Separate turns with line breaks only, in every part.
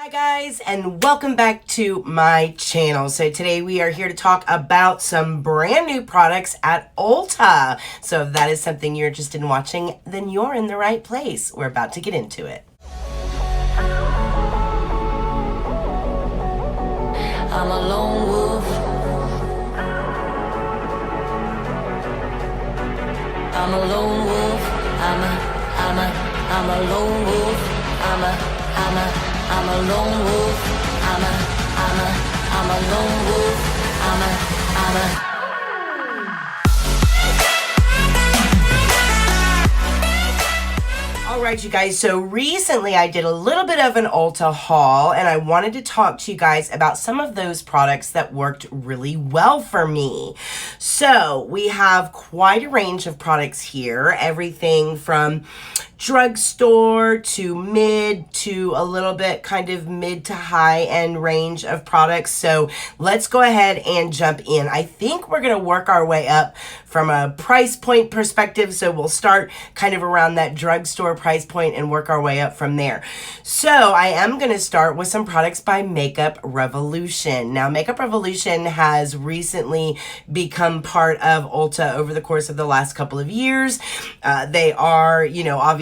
Hi guys, and welcome back to my channel. So today we are here to talk about some brand new products at Ulta. So if that is something you're interested in watching, then you're in the right place. We're about to get into it.
I'm a lone wolf. I'm a lone wolf. I'm a lone wolf. I'm a lone wolf. I'm a lone wolf.
All right, you guys, so recently I did a little bit of an Ulta haul, and I wanted to talk to you guys about some of those products that worked really well for me. So we have quite a range of products here, everything from drugstore to mid to a little bit kind of mid to high end range of products. So let's go ahead and jump in. I think we're going to work our way up from a price point perspective. So we'll start kind of around that drugstore price point and work our way up from there. So I am going to start with some products by Makeup Revolution. Now, Makeup Revolution has recently become part of Ulta over the course of the last couple of years. They are,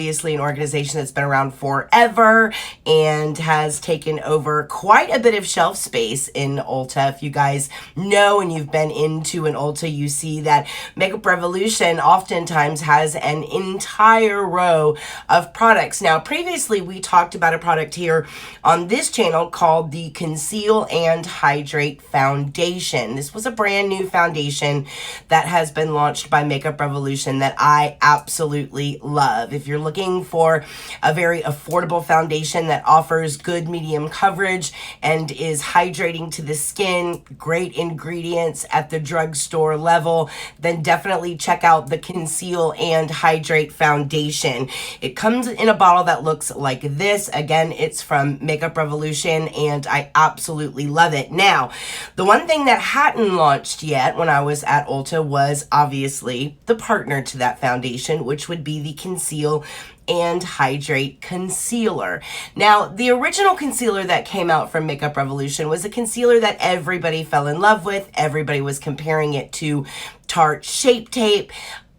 obviously an organization that's been around forever and has taken over quite a bit of shelf space in Ulta. If you guys know and you've been into an Ulta, you see that Makeup Revolution oftentimes has an entire row of products. Now, previously we talked about a product here on this channel called the Conceal and Hydrate Foundation. This was a brand new foundation that has been launched by Makeup Revolution that I absolutely love. If you're looking for a very affordable foundation that offers good medium coverage and is hydrating to the skin, great ingredients at the drugstore level, then definitely check out the Conceal and Hydrate Foundation. It comes in a bottle that looks like this. Again, it's from Makeup Revolution and I absolutely love it. Now, the one thing that hadn't launched yet when I was at Ulta was obviously the partner to that foundation, which would be the Conceal and Hydrate Concealer. Now, the original concealer that came out from Makeup Revolution was a concealer that everybody fell in love with. Everybody was comparing it to Tarte Shape Tape.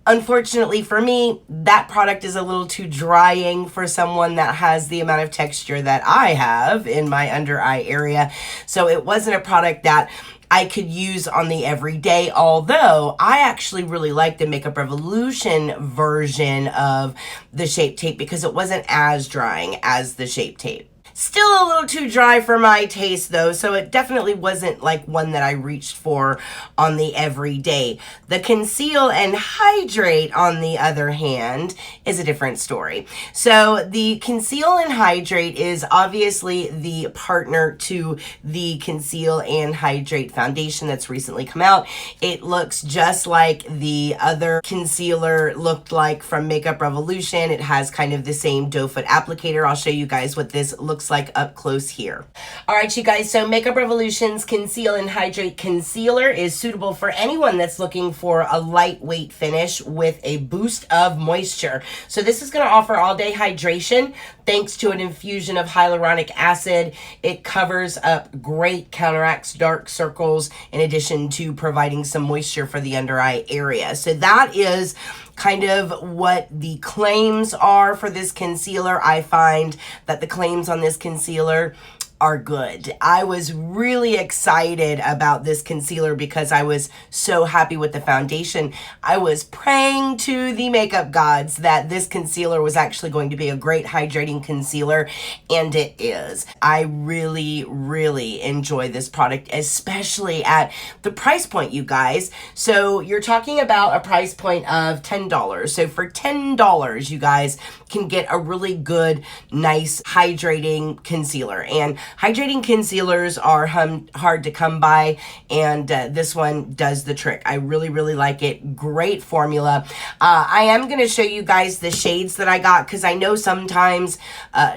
Unfortunately for me, that product is a little too drying for someone that has the amount of texture that I have in my under eye area. So it wasn't a product that I could use on the everyday, although I actually really like the Makeup Revolution version of the Shape Tape because it wasn't as drying as the Shape Tape. Still a little too dry for my taste though, so it definitely wasn't like one that I reached for on the everyday. The Conceal and Hydrate, on the other hand, is a different story. So the Conceal and Hydrate is obviously the partner to the Conceal and Hydrate Foundation that's recently come out. It looks just like the other concealer looked like from Makeup Revolution. It has kind of the same doe foot applicator. I'll show you guys what this looks like up close here. All right, you guys, so Makeup Revolution's Conceal and Hydrate Concealer is suitable for anyone that's looking for a lightweight finish with a boost of moisture. So this is going to offer all day hydration thanks to an infusion of hyaluronic acid. It covers up great, counteracts dark circles in addition to providing some moisture for the under eye area. So that is kind of what the claims are for this concealer. I find that the claims on this concealer are good. I was really excited about this concealer because I was so happy with the foundation. I was praying to the makeup gods that this concealer was actually going to be a great hydrating concealer, and it is. I really, really enjoy this product, especially at the price point, you guys. So you're talking about a price point of $10. So for $10, you guys can get a really good, nice hydrating concealer. And hydrating concealers are hard to come by, and this one does the trick. I really, really like it. Great formula. I am going to show you guys the shades that I got because I know sometimes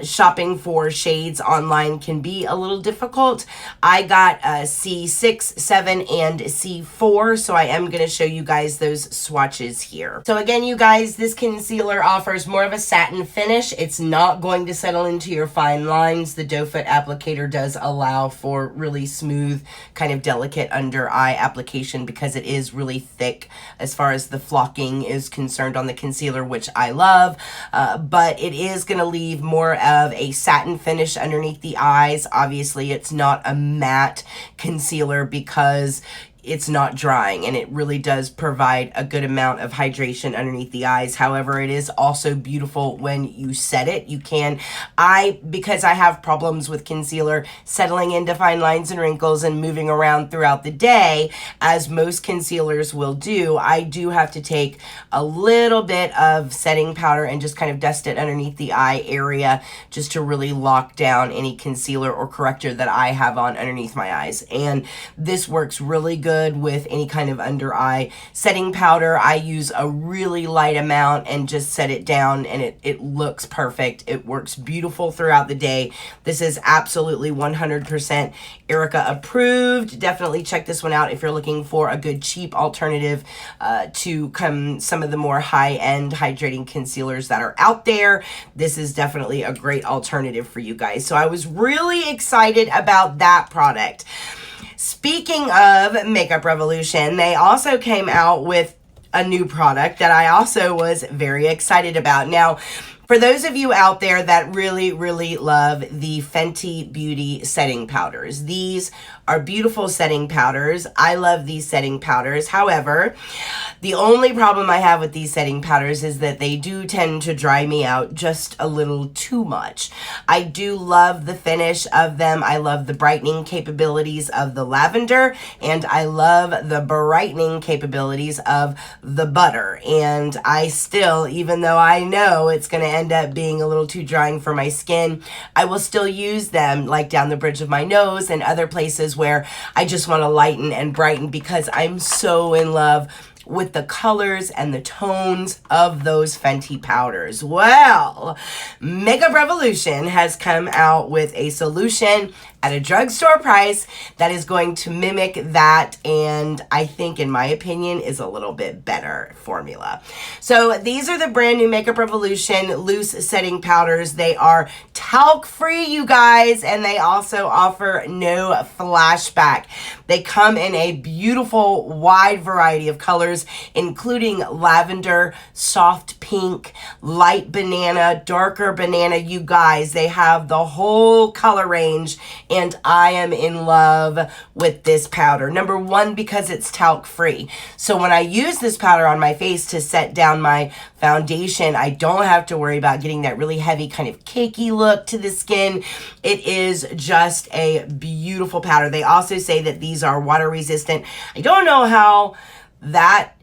shopping for shades online can be a little difficult. I got C6, 7, and C4, so I am going to show you guys those swatches here. So again, you guys, this concealer offers more of a satin finish. It's not going to settle into your fine lines. The doe foot applicator applicator does allow for really smooth, kind of delicate under eye application because it is really thick as far as the flocking is concerned on the concealer, which I love. But it is going to leave more of a satin finish underneath the eyes. Obviously, it's not a matte concealer because it's not drying, and it really does provide a good amount of hydration underneath the eyes. However, it is also beautiful when you set it. You can, because I have problems with concealer settling into fine lines and wrinkles and moving around throughout the day, as most concealers will do, I do have to take a little bit of setting powder and just kind of dust it underneath the eye area just to really lock down any concealer or corrector that I have on underneath my eyes. And this works really good with any kind of under eye setting powder. I use a really light amount and just set it down, and it looks perfect. It works beautiful throughout the day. This is absolutely 100% Erica approved. Definitely check this one out if you're looking for a good cheap alternative to some of the more high-end hydrating concealers that are out there. This is definitely a great alternative for you guys. So I was really excited about that product. Speaking of Makeup Revolution, they also came out with a new product that I also was very excited about. Now, for those of you out there that really, really love the Fenty Beauty setting powders, these are beautiful setting powders. I love these setting powders. However, the only problem I have with these setting powders is that they do tend to dry me out just a little too much. I do love the finish of them. I love the brightening capabilities of the lavender, and I love the brightening capabilities of the butter. And I still, even though I know it's going to end up being a little too drying for my skin, I will still use them like down the bridge of my nose and other places where I just want to lighten and brighten because I'm so in love with the colors and the tones of those Fenty powders. Well, Makeup Revolution has come out with a solution at a drugstore price that is going to mimic that, and I think, in my opinion, is a little bit better formula. So these are the brand new Makeup Revolution loose setting powders. They are talc free, you guys, and they also offer no flashback. They come in a beautiful wide variety of colors, including lavender, soft pink, light banana, darker banana. You guys, they have the whole color range, and I am in love with this powder. Number one, because it's talc free. So when I use this powder on my face to set down my foundation, I don't have to worry about getting that really heavy kind of cakey look to the skin. It is just a beautiful powder. They also say that these are water resistant. I don't know how that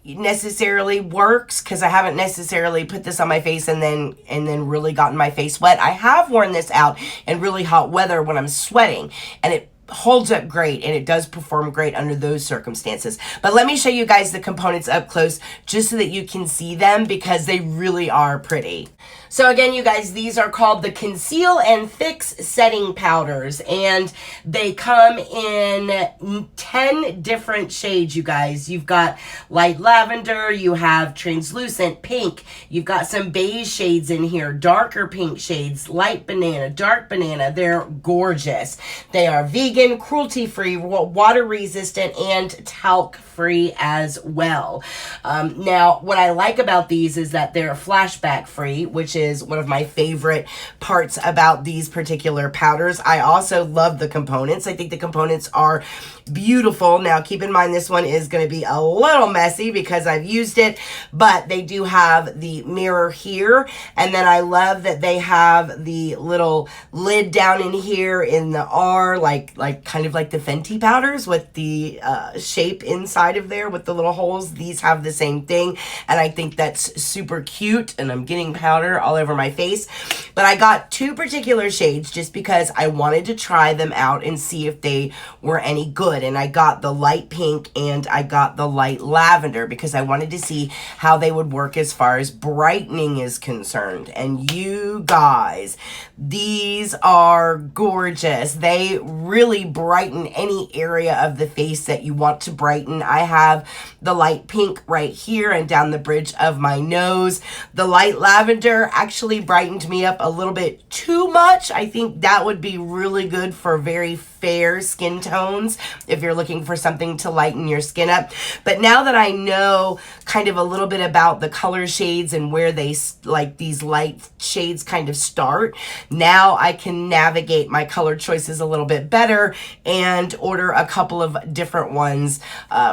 necessarily works because I haven't necessarily put this on my face and then really gotten my face wet. I have worn this out in really hot weather when I'm sweating, and it holds up great, and it does perform great under those circumstances. But let me show you guys the components up close just so that you can see them because they really are pretty. So again, you guys, these are called the Conceal and Fix Setting Powders, and they come in 10 different shades, you guys. You've got light lavender, you have translucent pink, you've got some beige shades in here, darker pink shades, light banana, dark banana. They're gorgeous. They are vegan, cruelty-free, water-resistant, and talc-free as well. Now, what I like about these is that they're flashback-free, which is one of my favorite parts about these particular powders. I also love the components. I think the components are beautiful. Now, keep in mind this one is going to be a little messy because I've used it, but they do have the mirror here, and then I love that they have the little lid down in here in the R, like kind of like the Fenty powders with the shape inside of there with the little holes. These have the same thing, and I think that's super cute, and I'm getting powder all over my face. But I got two particular shades just because I wanted to try them out and see if they were any good. And I got the light pink and I got the light lavender because I wanted to see how they would work as far as brightening is concerned. And you guys, these are gorgeous. They really brighten any area of the face that you want to brighten. I have the light pink right here and down the bridge of my nose. The light lavender actually brightened me up a little bit too much. I think that would be really good for very fair skin tones if you're looking for something to lighten your skin up. But now that I know kind of a little bit about the color shades and where they, like these light shades kind of start, now I can navigate my color choices a little bit better and order a couple of different ones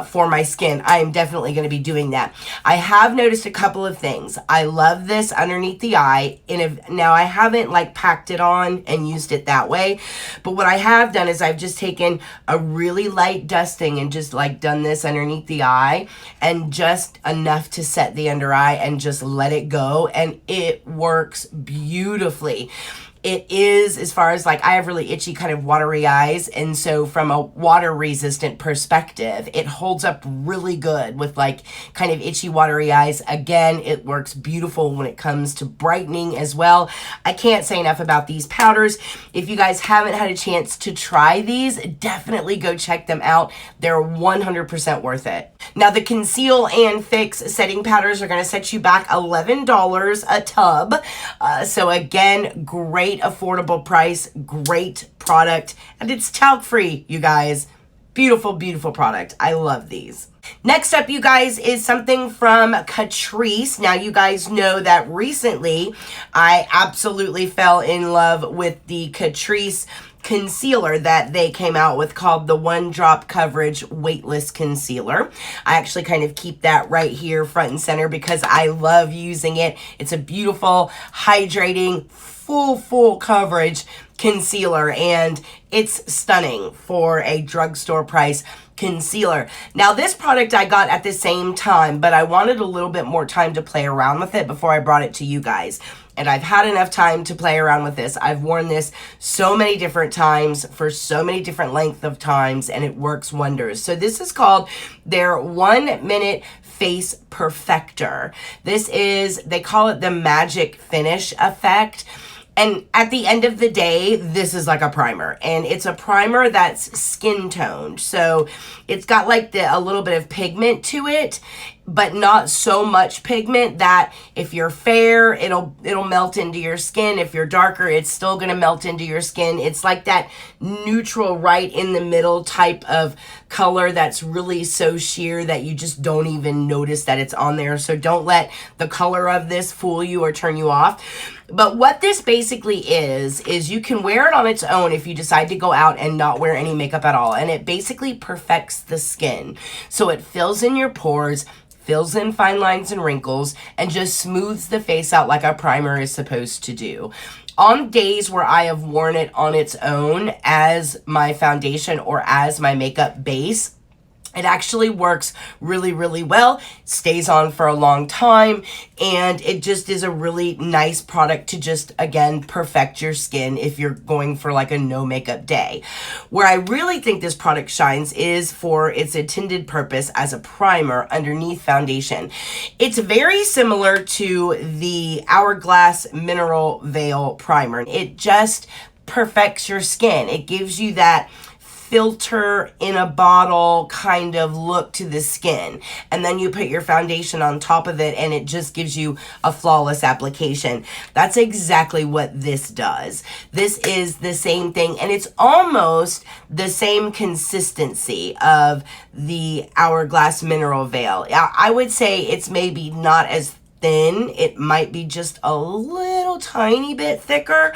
for my skin. I am definitely going to be doing that. I have noticed a couple of things. I love this underneath the eye. Now I haven't like packed it on and used it that way, but what I have done is I've just taken a really light dusting and just like done this underneath the eye and just enough to set the under eye and just let it go, and it works beautifully. It is, as far as like, I have really itchy kind of watery eyes, and so from a water resistant perspective, it holds up really good with like kind of itchy watery eyes. Again, it works beautiful when it comes to brightening as well. I can't say enough about these powders. If you guys haven't had a chance to try these, definitely go check them out. They're 100% worth it. Now the Conceal and Fix setting powders are going to set you back $11 a tub. So again, great affordable price, great product, and it's talc free, you guys. Beautiful, beautiful product. I love these. Next up, you guys, is something from Catrice. Now, you guys know that recently I absolutely fell in love with the Catrice concealer that they came out with called the One Drop Coverage Weightless Concealer. I actually kind of keep that right here front and center because I love using it. It's a beautiful, hydrating, full coverage concealer, and it's stunning for a drugstore price concealer. Now this product I got at the same time, but I wanted a little bit more time to play around with it before I brought it to you guys. And I've had enough time to play around with this. I've worn this so many different times for so many different length of times, and it works wonders. So this is called their 1 Minute Face Perfector. This is, they call it the Magic Finish Effect. And at the end of the day, this is like a primer, and it's a primer that's skin toned. So it's got like a little bit of pigment to it, but not so much pigment that if you're fair, it'll melt into your skin. If you're darker, it's still gonna melt into your skin. It's like that neutral, right in the middle type of color that's really so sheer that you just don't even notice that it's on there. So don't let the color of this fool you or turn you off. But what this basically is you can wear it on its own if you decide to go out and not wear any makeup at all. And it basically perfects the skin. So it fills in your pores, fills in fine lines and wrinkles, and just smooths the face out like a primer is supposed to do. On days where I have worn it on its own as my foundation or as my makeup base, it actually works really, really well, stays on for a long time, and it just is a really nice product to just, again, perfect your skin if you're going for like a no makeup day. Where I really think this product shines is for its intended purpose as a primer underneath foundation. It's very similar to the Hourglass Mineral Veil Primer. It just perfects your skin. It gives you that filter in a bottle kind of look to the skin, and then you put your foundation on top of it and it just gives you a flawless application. That's exactly what this does. This is the same thing, and it's almost the same consistency of the Hourglass Mineral Veil. I would say it's maybe not as thin. It might be just a little tiny bit thicker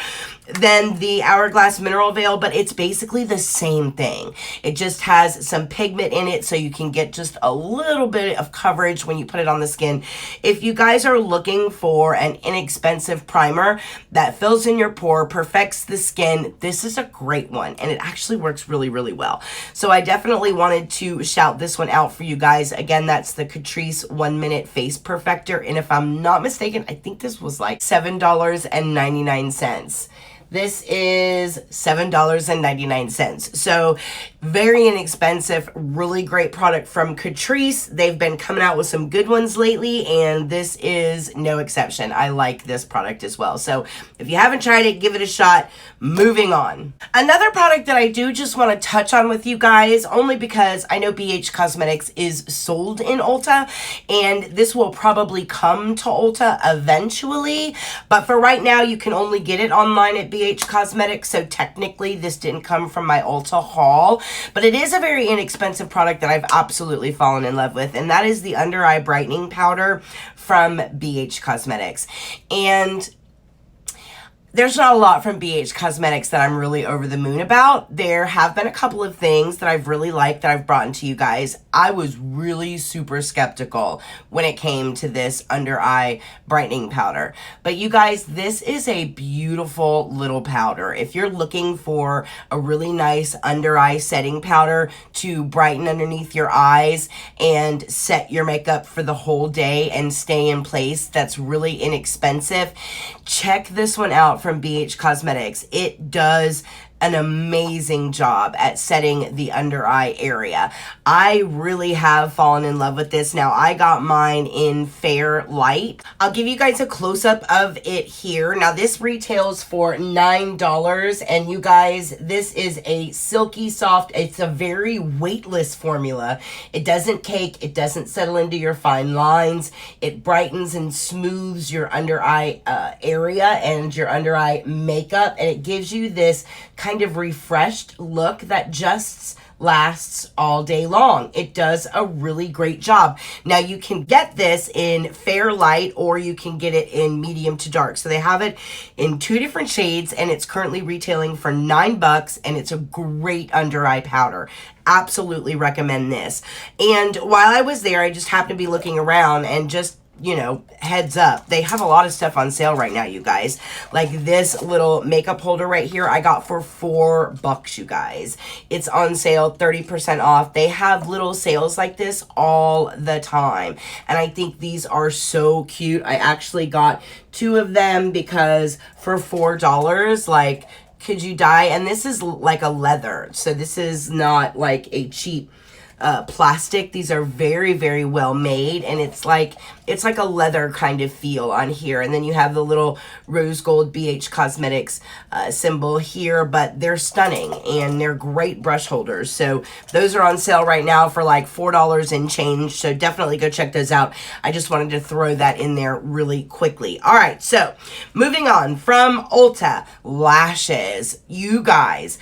than the Hourglass Mineral Veil, but it's basically the same thing. It just has some pigment in it, so you can get just a little bit of coverage when you put it on the skin. If you guys are looking for an inexpensive primer that fills in your pore, perfects the skin, this is a great one, and it actually works really, really well. So I definitely wanted to shout this one out for you guys. Again, that's the Catrice 1 Minute Face Perfector, and if I'm not mistaken, I think this was like $7.99. This is $7.99. So very inexpensive, really great product from Catrice. They've been coming out with some good ones lately, and this is no exception. I like this product as well. So if you haven't tried it, give it a shot. Moving on. Another product that I do just want to touch on with you guys, only because I know BH Cosmetics is sold in Ulta, and this will probably come to Ulta eventually, but for right now you can only get it online at BH Cosmetics, so technically this didn't come from my Ulta haul, but it is a very inexpensive product that I've absolutely fallen in love with, and that is the under eye brightening powder from BH Cosmetics. And there's not a lot from BH Cosmetics that I'm really over the moon about. There have been a couple of things that I've really liked that I've brought into you guys. I was really super skeptical when it came to this under eye brightening powder. But you guys, this is a beautiful little powder. If you're looking for a really nice under eye setting powder to brighten underneath your eyes and set your makeup for the whole day and stay in place, that's really inexpensive, check this one out from BH Cosmetics. It does an amazing job at setting the under eye area. I really have fallen in love with this. Now, I got mine in Fair Light. I'll give you guys a close-up of it here. Now, this retails for $9, and you guys, this is a silky soft, it's a very weightless formula. It doesn't cake, it doesn't settle into your fine lines. It brightens and smooths your under eye area and your under eye makeup, and it gives you this kind of refreshed look that just lasts all day long. It does a really great job. Now, you can get this in Fair Light or you can get it in medium to dark. So they have it in 2 different shades, and it's currently retailing for $9, and it's a great under eye powder. Absolutely recommend this. And while I was there, I just happened to be looking around, and just, you know, heads up, they have a lot of stuff on sale right now, you guys. Like this little makeup holder right here, I got for $4, you guys. It's on sale, 30% off. They have little sales like this all the time, and I think these are so cute. I actually got 2 of them because for $4, like, could you die? And this is like a leather, so this is not like a cheap plastic. These are very, very well made, and it's like a leather kind of feel on here. And then you have the little rose gold BH Cosmetics symbol here, but they're stunning and they're great brush holders. So those are on sale right now for like $4 and change, so definitely go check those out. I just wanted to throw that in there really quickly. All right, so moving on from Ulta, lashes. You guys,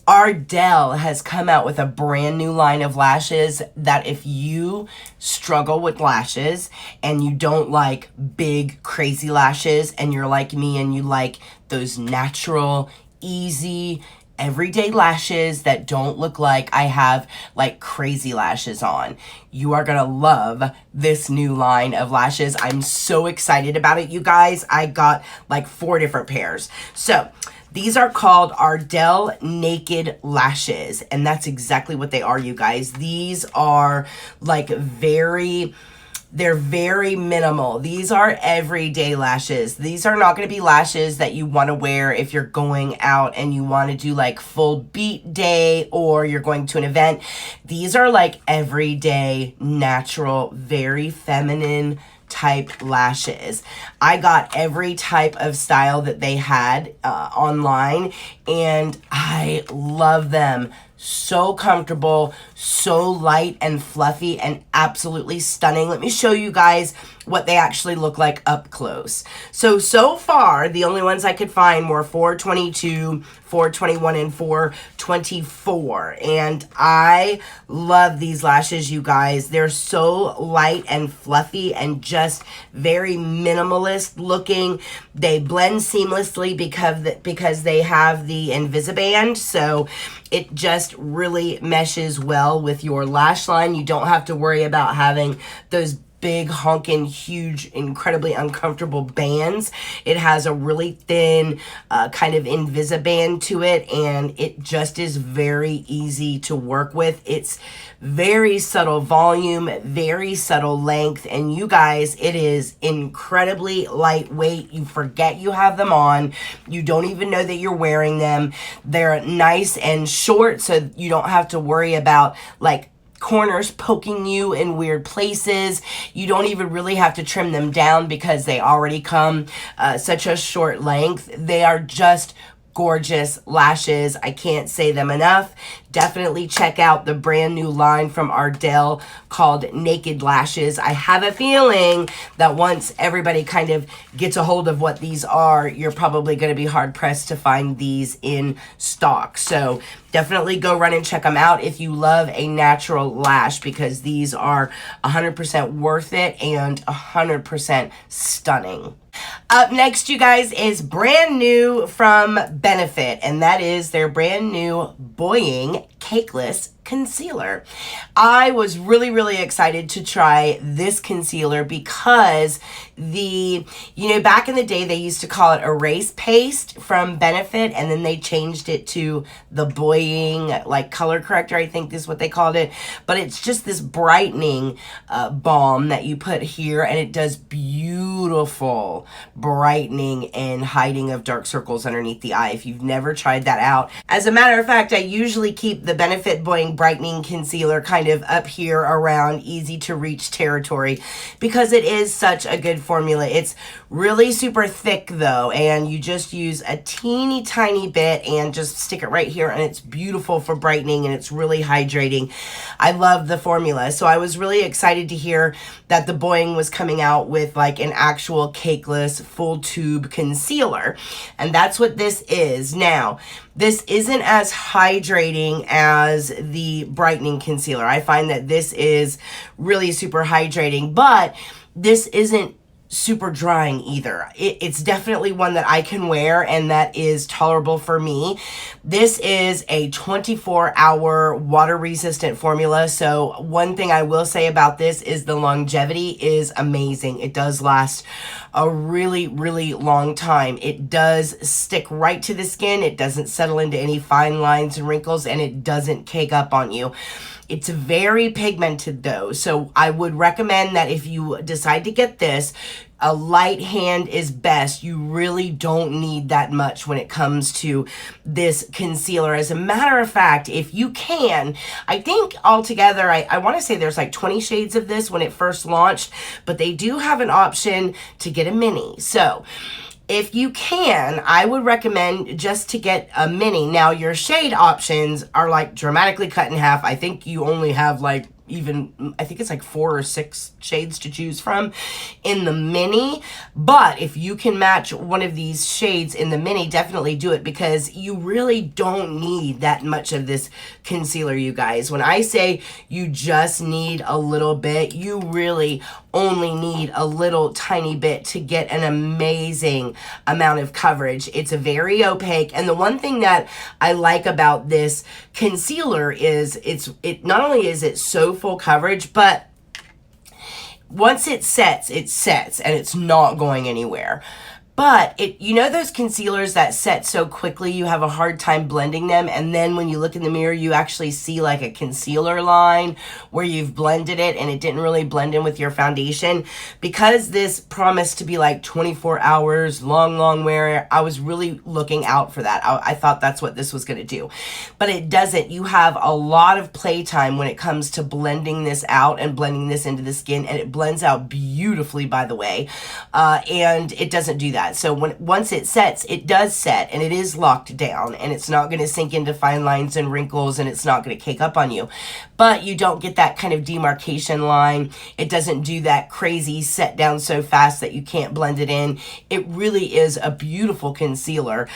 Ardelle has come out with a brand new line of lashes that if you struggle with lashes and you don't like big crazy lashes, and you're like me and you like those natural, easy, everyday lashes that don't look like I have like crazy lashes on, you are gonna love this new line of lashes. I'm so excited about it, you guys. I got like 4 different pairs. So these are called Ardelle Naked Lashes, and that's exactly what they are, you guys. These are like they're very minimal. These are everyday lashes. These are not going to be lashes that you want to wear if you're going out and you want to do like full beat day or you're going to an event. These are like everyday, natural, very feminine type lashes. I got every type of style that they had online, and I love them. So comfortable, so light and fluffy, and absolutely stunning. Let me show you guys what they actually look like up close. So far, the only ones I could find were 422, 421, and 424. And I love these lashes, you guys. They're so light and fluffy and just very minimalist looking. They blend seamlessly because they have the Invisiband, so it just really meshes well with your lash line. You don't have to worry about having those big honking huge incredibly uncomfortable bands. It has a really thin kind of Invisiband to it, and it just is very easy to work with. It's very subtle volume, very subtle length, and you guys, it is incredibly lightweight. You forget you have them on. You don't even know that you're wearing them. They're nice and short, so you don't have to worry about like corners poking you in weird places. You don't even really have to trim them down because they already come such a short length. They are just gorgeous lashes. I can't say them enough. Definitely check out the brand new line from Ardelle called Naked Lashes. I have a feeling that once everybody kind of gets a hold of what these are, you're probably going to be hard pressed to find these in stock. So definitely go run and check them out if you love a natural lash, because these are 100% worth it and 100% stunning. Up next, you guys, is brand new from Benefit, and that is their brand new Boying Cakeless Concealer. I was really excited to try this concealer because back in the day they used to call it Erase Paste from Benefit, and then they changed it to the Boying like color corrector, I think is what they called it. But it's just this brightening balm that you put here, and it does beautiful brightening and hiding of dark circles underneath the eye. If you've never tried that out, as a matter of fact, I usually keep the Benefit Boying brightening concealer kind of up here around easy to reach territory because it is such a good formula. It's really super thick though, and you just use a teeny tiny bit and just stick it right here, and it's beautiful for brightening and it's really hydrating. I love the formula. So I was really excited to hear that the Boying was coming out with like an actual cakeless full tube concealer, and that's what this is. Now, this isn't as hydrating as the brightening concealer. I find that this is really super hydrating, but this isn't super drying either. It's definitely one that I can wear and that is tolerable for me. This is a 24-hour water resistant formula. So one thing I will say about this is the longevity is amazing. It does last a really long time. It does stick right to the skin. It doesn't settle into any fine lines and wrinkles, and it doesn't cake up on you. It's very pigmented though, so I would recommend that if you decide to get this, a light hand is best. You really don't need that much when it comes to this concealer. As a matter of fact, if you can, I think altogether, I want to say there's like 20 shades of this when it first launched, but they do have an option to get a mini. So if you can, I would recommend just to get a mini. Now, your shade options are like dramatically cut in half. I think you only have like I think it's like 4 or 6 shades to choose from in the mini. But if you can match one of these shades in the mini, definitely do it, because you really don't need that much of this concealer, you guys. When I say you just need a little bit, you really only need a little tiny bit to get an amazing amount of coverage. It's very opaque, and the one thing that I like about this concealer is it not only is it so full coverage, but once it sets and it's not going anywhere. But those concealers that set so quickly you have a hard time blending them, and then when you look in the mirror you actually see like a concealer line where you've blended it and it didn't really blend in with your foundation. Because this promised to be like 24 hours long wear, I was really looking out for that. I thought that's what this was going to do, but it doesn't. You have a lot of playtime when it comes to blending this out and blending this into the skin, and it blends out beautifully, by the way, and it doesn't do that. So once it sets, it does set, and it is locked down, and it's not going to sink into fine lines and wrinkles, and it's not going to cake up on you. But you don't get that kind of demarcation line. It doesn't do that crazy set down so fast that you can't blend it in. It really is a beautiful concealer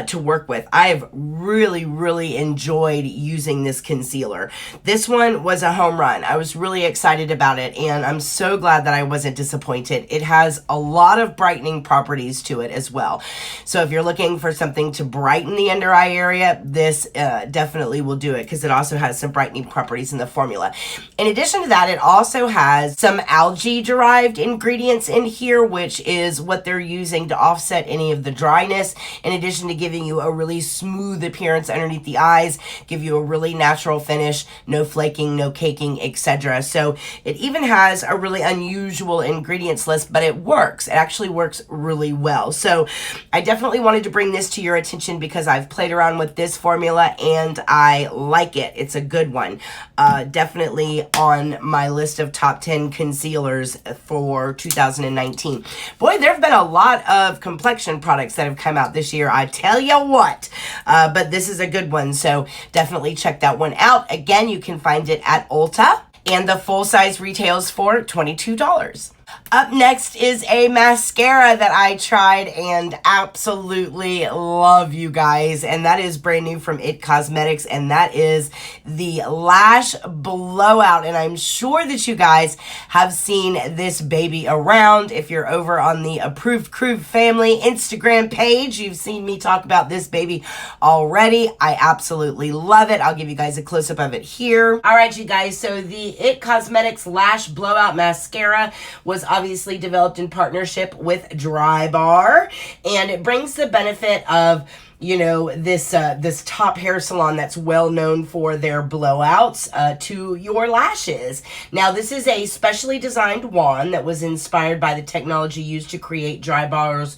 to work with. I have really enjoyed using this concealer. This one was a home run. I was really excited about it, and I'm so glad that I wasn't disappointed. It has a lot of brightening properties properties to it as well. So if you're looking for something to brighten the under eye area, this definitely will do it, because it also has some brightening properties in the formula. In addition to that, it also has some algae derived ingredients in here, which is what they're using to offset any of the dryness, in addition to giving you a really smooth appearance underneath the eyes, give you a really natural finish, no flaking, no caking, etc. So it even has a really unusual ingredients list, but it works. It actually works really well. So I definitely wanted to bring this to your attention because I've played around with this formula and I like it. It's a good one. Definitely on my list of top 10 concealers for 2019. Boy, there have been a lot of complexion products that have come out this year, I tell you what. But this is a good one, so definitely check that one out. Again, you can find it at Ulta, and the full size retails for $22. Up next is a mascara that I tried and absolutely love, you guys, and that is brand new from IT Cosmetics, and that is the Lash Blowout. And I'm sure that you guys have seen this baby around. If you're over on the Approved Crew family Instagram page, you've seen me talk about this baby already. I absolutely love it. I'll give you guys a close-up of it here. All right, you guys, so the IT Cosmetics Lash Blowout Mascara was obviously developed in partnership with Drybar, and it brings the benefit of, you know, this top hair salon that's well known for their blowouts to your lashes. Now, this is a specially designed wand that was inspired by the technology used to create Drybar's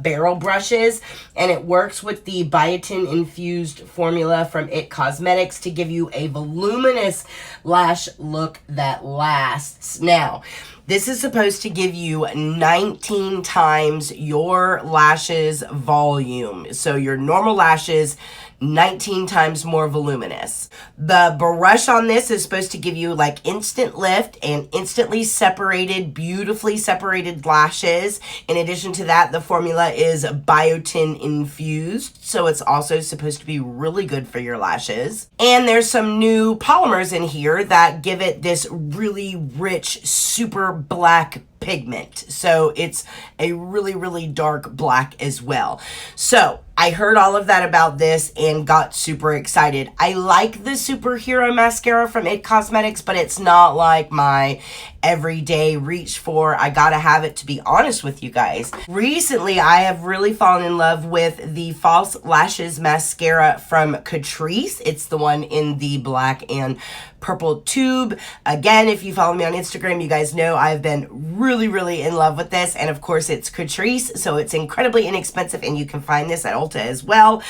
barrel brushes, and it works with the biotin infused formula from IT Cosmetics to give you a voluminous lash look that lasts. Now, this is supposed to give you 19 times your lashes volume. So your normal lashes, 19 times more voluminous. The brush on this is supposed to give you like instant lift and instantly separated, beautifully separated lashes. In addition to that, the formula is biotin infused, so it's also supposed to be really good for your lashes. And there's some new polymers in here that give it this really rich, super black pigment. So it's a really, really dark black as well. So I heard all of that about this and got super excited. I like the superhero mascara from IT Cosmetics, but it's not like my everyday reach for. I gotta have it, to be honest with you guys. Recently, I have really fallen in love with the False Lashes mascara from Catrice. It's the one in the black and purple tube. Again, if you follow me on Instagram, you guys know I've been really, really in love with this. And of course, it's Catrice, so it's incredibly inexpensive, and you can find this at Ulta as well.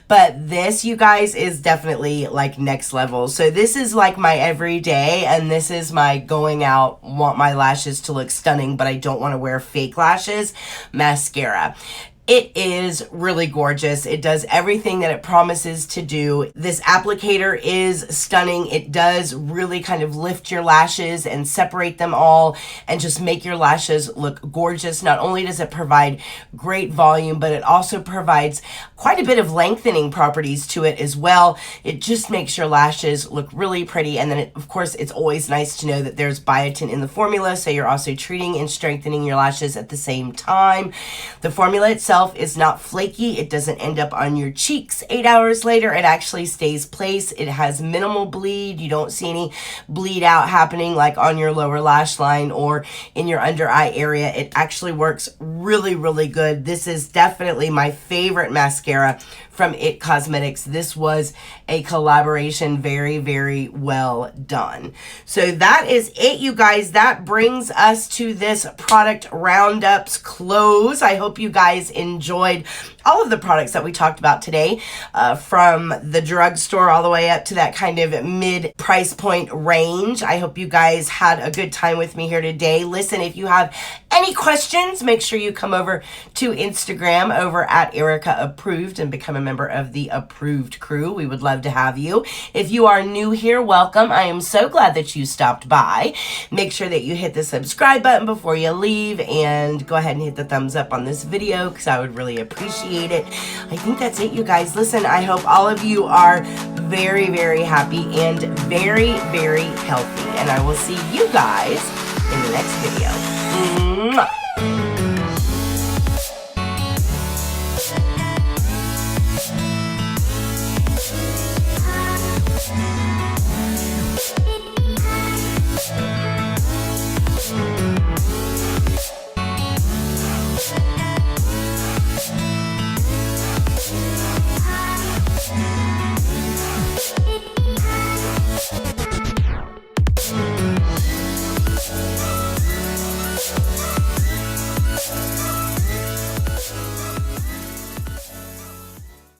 But this, you guys, is definitely like next level. So this is like my everyday, and this is my going out, want my lashes to look stunning, but I don't want to wear fake lashes mascara. It is really gorgeous. It does everything that it promises to do. This applicator is stunning. It does really kind of lift your lashes and separate them all and just make your lashes look gorgeous. Not only does it provide great volume, but it also provides quite a bit of lengthening properties to it as well. It just makes your lashes look really pretty. And then, of course, it's always nice to know that there's biotin in the formula, so you're also treating and strengthening your lashes at the same time. The formula itself is not flaky. It doesn't end up on your cheeks 8 hours later. It actually stays placed. It has minimal bleed. You don't see any bleed out happening like on your lower lash line or in your under eye area. It actually works really, really good. This is definitely my favorite mascara from IT Cosmetics. This was a collaboration, very, very well done. So that is it, you guys. That brings us to this product roundups close. I hope you guys enjoyed all of the products that we talked about today, from the drugstore all the way up to that kind of mid price point range. I hope you guys had a good time with me here today. Listen, if you have any questions, make sure you come over to Instagram over at Erica Approved and become a member of the Approved Crew. We would love to have you. If you are new here, welcome. I am so glad that you stopped by. Make sure that you hit the subscribe button before you leave, and go ahead and hit the thumbs up on this video because I would really appreciate it. I think that's it, you guys. Listen, I hope all of you are very, very happy and very, very healthy, and I will see you guys in the next video. Mwah.